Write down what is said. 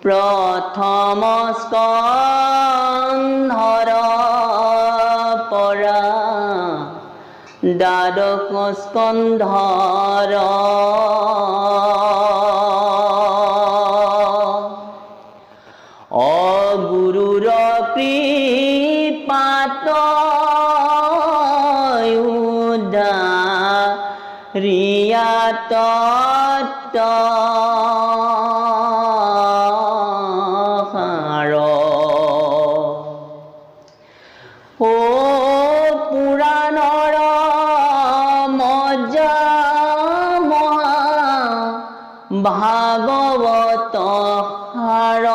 প্ৰথম স্কন্ধৰ পৰা দ্বাদশ স্কন্ধৰ অগুৰুৰ কৃপাত উদ্ধাৰিয়াত ও পুৰাণৰ মজ্জা মহা ভাগৱত সাৰ